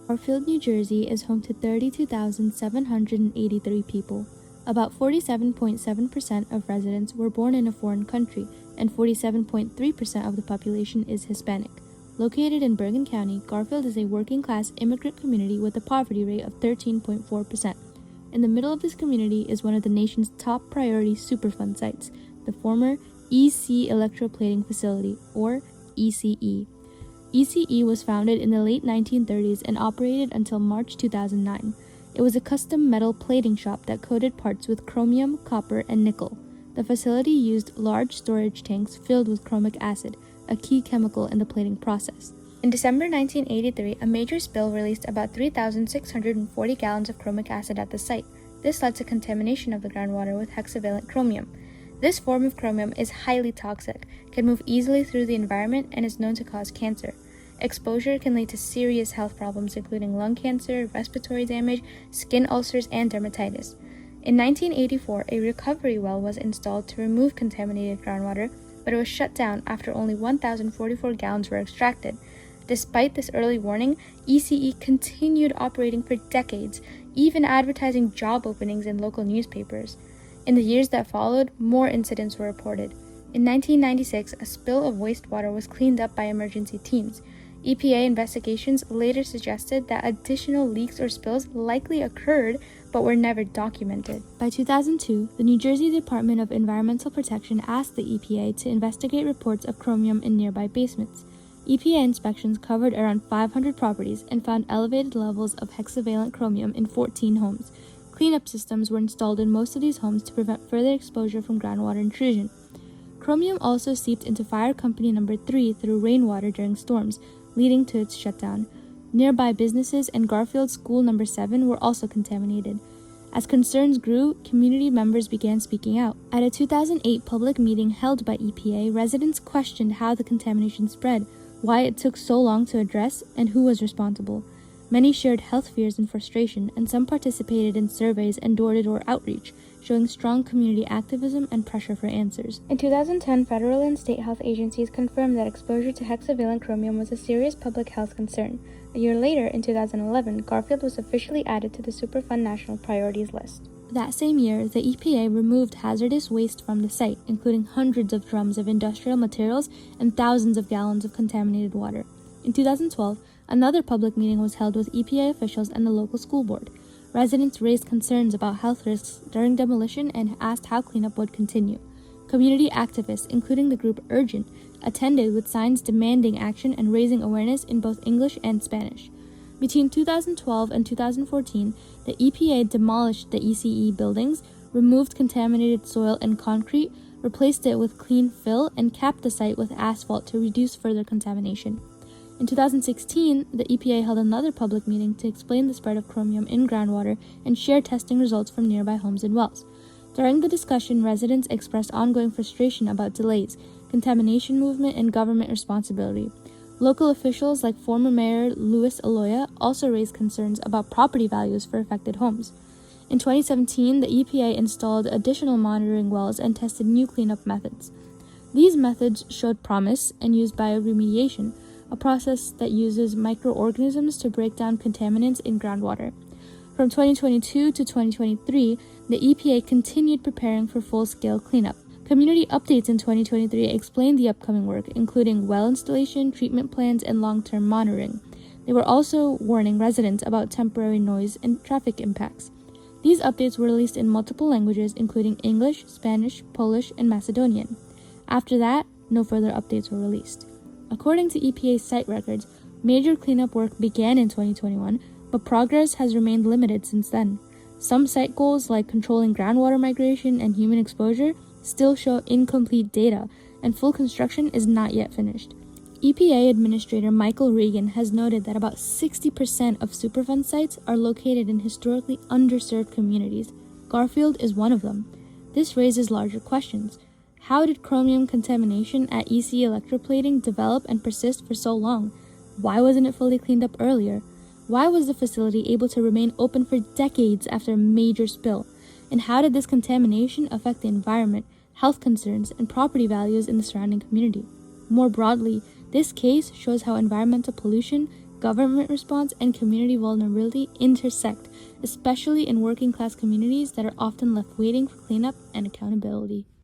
Garfield, New Jersey is home to 32,783 people. About 47.7% of residents were born in a foreign country, and 47.3% of the population is Hispanic. Located in Bergen County, Garfield is a working-class immigrant community with a poverty rate of 13.4%. In the middle of this community is one of the nation's top priority Superfund sites, the former EC Electroplating Facility, or ECE. ECE was founded in the late 1930s and operated until March 2009. It was a custom metal plating shop that coated parts with chromium, copper, and nickel. The facility used large storage tanks filled with chromic acid, a key chemical in the plating process. In December 1983, a major spill released about 3,640 gallons of chromic acid at the site. This led to contamination of the groundwater with hexavalent chromium. This form of chromium is highly toxic, can move easily through the environment, and is known to cause cancer. Exposure can lead to serious health problems including lung cancer, respiratory damage, skin ulcers, and dermatitis. In 1984, a recovery well was installed to remove contaminated groundwater, but it was shut down after only 1,044 gallons were extracted. Despite this early warning, ECE continued operating for decades, even advertising job openings in local newspapers. In the years that followed, more incidents were reported. In 1996, a spill of wastewater was cleaned up by emergency teams. EPA investigations later suggested that additional leaks or spills likely occurred but were never documented. By 2002, the New Jersey Department of Environmental Protection asked the EPA to investigate reports of chromium in nearby basements. EPA inspections covered around 500 properties and found elevated levels of hexavalent chromium in 14 homes. Cleanup systems were installed in most of these homes to prevent further exposure from groundwater intrusion. Chromium also seeped into Fire Company Number 3 through rainwater during storms, leading to its shutdown. Nearby businesses and Garfield School Number 7 were also contaminated. As concerns grew, community members began speaking out. At a 2008 public meeting held by EPA, residents questioned how the contamination spread, why it took so long to address, and who was responsible. Many shared health fears and frustration, and some participated in surveys and door-to-door outreach, showing strong community activism and pressure for answers. In 2010, federal and state health agencies confirmed that exposure to hexavalent chromium was a serious public health concern. A year later, in 2011, Garfield was officially added to the Superfund National Priorities list. That same year, the EPA removed hazardous waste from the site, including hundreds of drums of industrial materials and thousands of gallons of contaminated water. In 2012, another public meeting was held with EPA officials and the local school board. Residents raised concerns about health risks during demolition and asked how cleanup would continue. Community activists, including the group Urgent, attended with signs demanding action and raising awareness in both English and Spanish. Between 2012 and 2014, the EPA demolished the ECE buildings, removed contaminated soil and concrete, replaced it with clean fill, and capped the site with asphalt to reduce further contamination. In 2016, the EPA held another public meeting to explain the spread of chromium in groundwater and share testing results from nearby homes and wells. During the discussion, residents expressed ongoing frustration about delays, contamination movement, and government responsibility. Local officials like former Mayor Luis Aloya also raised concerns about property values for affected homes. In 2017, the EPA installed additional monitoring wells and tested new cleanup methods. These methods showed promise and used bioremediation, a process that uses microorganisms to break down contaminants in groundwater. From 2022 to 2023, the EPA continued preparing for full-scale cleanup. Community updates in 2023 explained the upcoming work, including well installation, treatment plans, and long-term monitoring. They were also warning residents about temporary noise and traffic impacts. These updates were released in multiple languages, including English, Spanish, Polish, and Macedonian. After that, no further updates were released. According to EPA site records, major cleanup work began in 2021, but progress has remained limited since then. Some site goals, like controlling groundwater migration and human exposure, still show incomplete data, and full construction is not yet finished. EPA Administrator Michael Regan has noted that about 60% of Superfund sites are located in historically underserved communities. Garfield is one of them. This raises larger questions. How did chromium contamination at EC Electroplating develop and persist for so long? Why wasn't it fully cleaned up earlier? Why was the facility able to remain open for decades after a major spill? And how did this contamination affect the environment, health concerns, and property values in the surrounding community? More broadly, this case shows how environmental pollution, government response, and community vulnerability intersect, especially in working class communities that are often left waiting for cleanup and accountability.